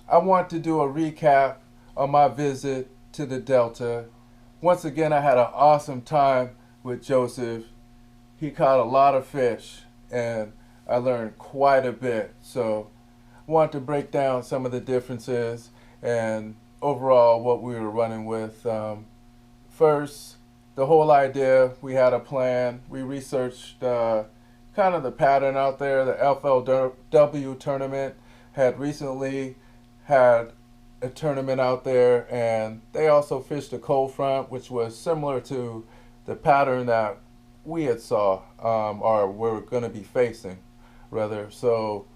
I want to do a recap on my visit to the Delta. Once again, I had an awesome time with Joseph. He caught a lot of fish, and I learned quite a bit. So, I want to break down some of the differences and overall what we were running with. First, the whole idea, we had a plan. We researched kind of the pattern out there. The FLW tournament had recently had a tournament out there, and they also fished a cold front, which was similar to the pattern that we had saw or we're going to be facing, rather. So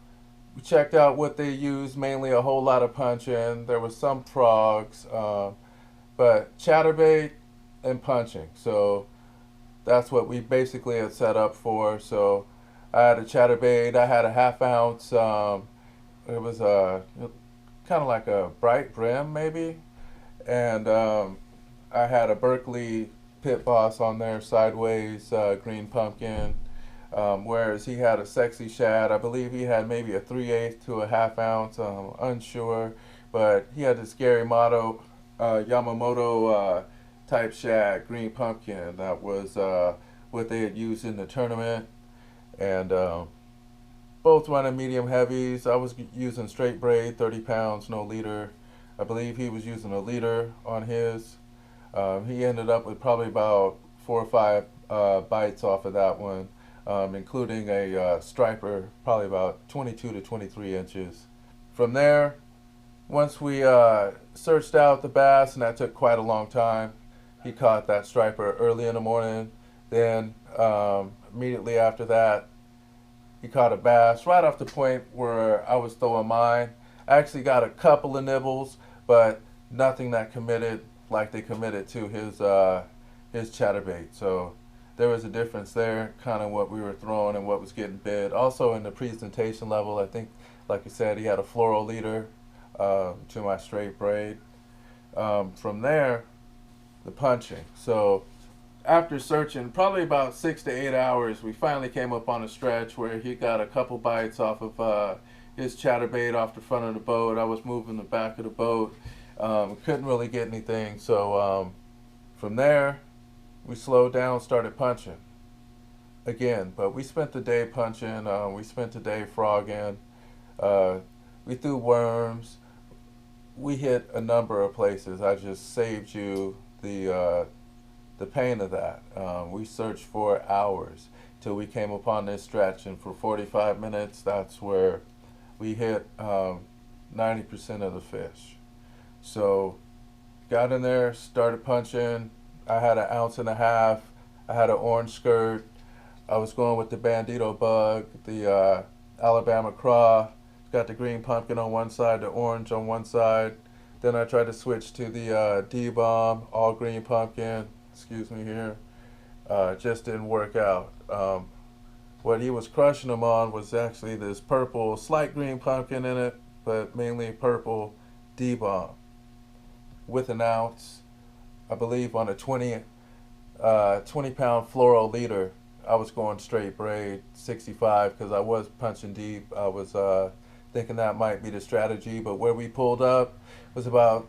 we checked out what they used, mainly a whole lot of punching. There was some frogs, but chatterbait and punching. So that's what we basically had set up for. So I had a chatterbait. I had a half ounce. It was kind of like a bright brim, maybe, and I had a Berkeley Pit Boss on there, sideways green pumpkin. Whereas he had a sexy shad. I believe he had maybe a 3/8 to a half ounce. Unsure, but he had this scary motto Yamamoto type shad, green pumpkin. That was what they had used in the tournament, and both running medium heavies. I was using straight braid, 30 pounds, no leader. I believe he was using a leader on his. He ended up with probably about 4 or 5 bites off of that one, including a striper, probably about 22 to 23 inches. From there, once we searched out the bass, and that took quite a long time, he caught that striper early in the morning. Then immediately after that, he caught a bass right off the point where I was throwing mine. I actually got a couple of nibbles, but nothing that committed like they committed to his chatterbait. So there was a difference there, kind of what we were throwing and what was getting bid. Also in the presentation level, I think, like you said, he had a floral leader to my straight braid. From there, the punching. So after searching probably about 6 to 8 hours, we finally came up on a stretch where he got a couple bites off of his chatterbait off the front of the boat. I was moving the back of the boat. Couldn't really get anything. So from there, we slowed down, started punching again. But we spent the day punching. We spent the day frogging. We threw worms. We hit a number of places. I just saved you the pain of that. We searched for hours till we came upon this stretch, and for 45 minutes, that's where we hit 90% of the fish. So got in there, started punching. I had an ounce and a half. I had an orange skirt. I was going with the bandito bug, the Alabama craw. Got the green pumpkin on one side, the orange on one side. Then I tried to switch to the D-bomb, all green pumpkin. Excuse me here. Just didn't work out. What he was crushing them on was actually this purple, slight green pumpkin in it, but mainly purple D-bomb with an ounce, I believe, on a 20-pound floral leader. I was going straight braid, 65, because I was punching deep. I was thinking that might be the strategy, but where we pulled up was about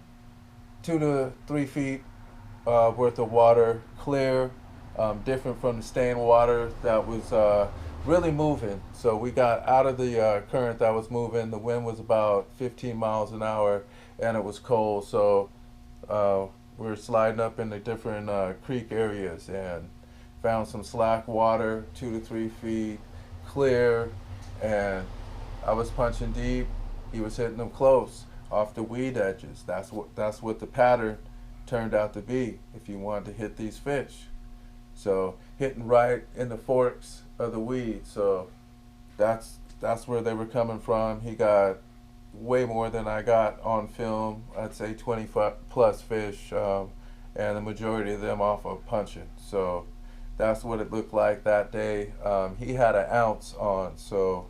2 to 3 feet worth of water, clear, different from the stained water that was really moving. So we got out of the current that was moving. The wind was about 15 miles an hour, and it was cold. So we were sliding up in the different creek areas and found some slack water, 2 to 3 feet, clear, and I was punching deep. He was hitting them close off the weed edges. That's what the pattern turned out to be if you wanted to hit these fish. So hitting right in the forks of the weed. So that's where they were coming from. He got way more than I got on film. I'd say 20 plus fish, and the majority of them off of punching. So that's what it looked like that day. He had an ounce on. So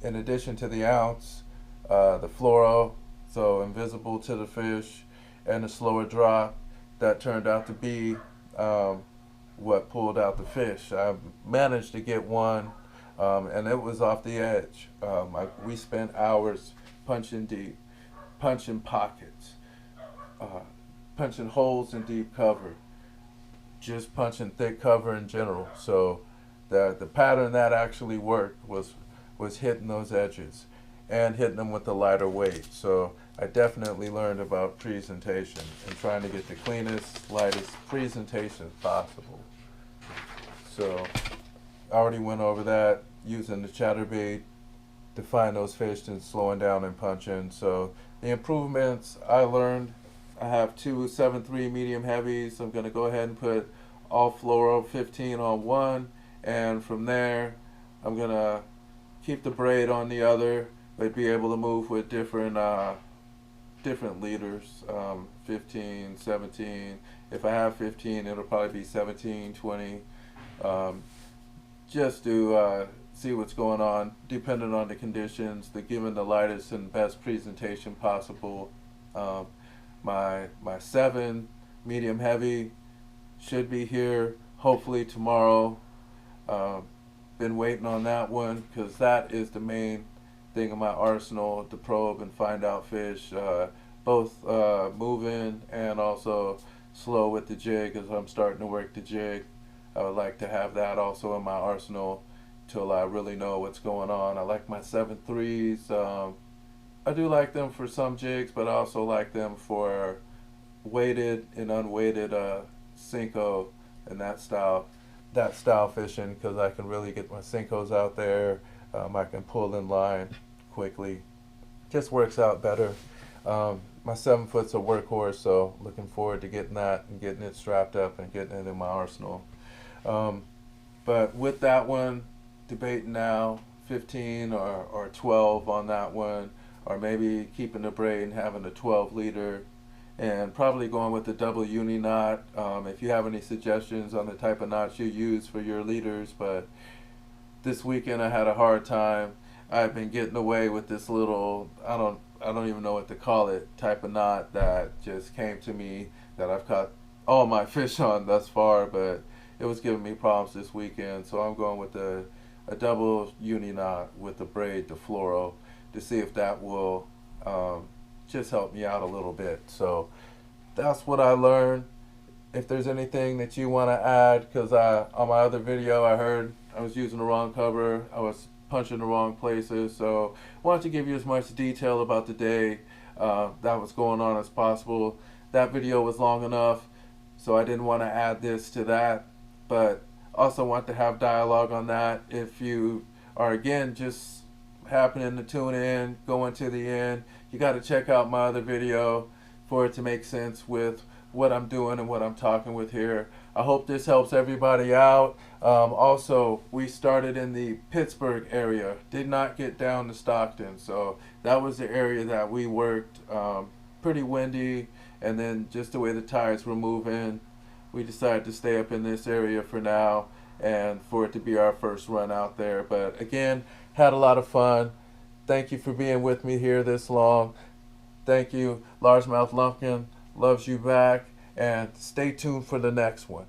in addition to the ounce, the fluoro, so invisible to the fish, and the slower drop, that turned out to be what pulled out the fish. I managed to get one, and it was off the edge. We spent hours punching deep. punching pockets, punching holes in deep cover, just punching thick cover in general. So the pattern that actually worked was hitting those edges and hitting them with a lighter weight. So I definitely learned about presentation and trying to get the cleanest, lightest presentation possible. So I already went over that, using the chatterbait to find those fish and slowing down and punching. So the improvements I learned, I have two 7.3 medium heavies. I'm going to go ahead and put all fluoro 15 on one, and from there I'm going to keep the braid on the other, but be able to move with different leaders, 15, 17. If I have 15, it'll probably be 17, 20, just to see what's going on, depending on the conditions, giving the lightest and best presentation possible. My 7 medium heavy should be here hopefully tomorrow. Been waiting on that one because that is the main thing in my arsenal, to probe and find out fish, both moving and also slow with the jig as I'm starting to work the jig. I would like to have that also in my arsenal till I really know what's going on. I like my 7.3s. I do like them for some jigs, but I also like them for weighted and unweighted Cinco and that style fishing, because I can really get my Cincos out there. I can pull in line quickly. Just works out better. My 7-foot's a workhorse, so looking forward to getting that and getting it strapped up and getting it in my arsenal. But with that one, debating now 15 or 12 on that one, or maybe keeping the braid and having a 12 leader, and probably going with the double uni knot. If you have any suggestions on the type of knots you use for your leaders, but this weekend I had a hard time. I've been getting away with this little, I don't even know what to call it, type of knot that just came to me that I've caught all my fish on thus far, but it was giving me problems this weekend. So I'm going with a double uni knot with the braid, the fluoro, to see if that will just help me out a little bit. So that's what I learned. If there's anything that you want to add, because on my other video I heard I was using the wrong cover, I was punching the wrong places, so I wanted to give you as much detail about the day that was going on as possible. That video was long enough, so I didn't want to add this to that, but also want to have dialogue on that. If you are, again, just happening to tune in, going to the end, you got to check out my other video for it to make sense with what I'm doing and what I'm talking with here. I hope this helps everybody out. Also, we started in the Pittsburgh area, did not get down to Stockton, so that was the area that we worked. Pretty windy, and then just the way the tides were moving, we decided to stay up in this area for now and for it to be our first run out there. But again, had a lot of fun. Thank you for being with me here this long. Thank you. Largemouth Lumpkin loves you back, and stay tuned for the next one.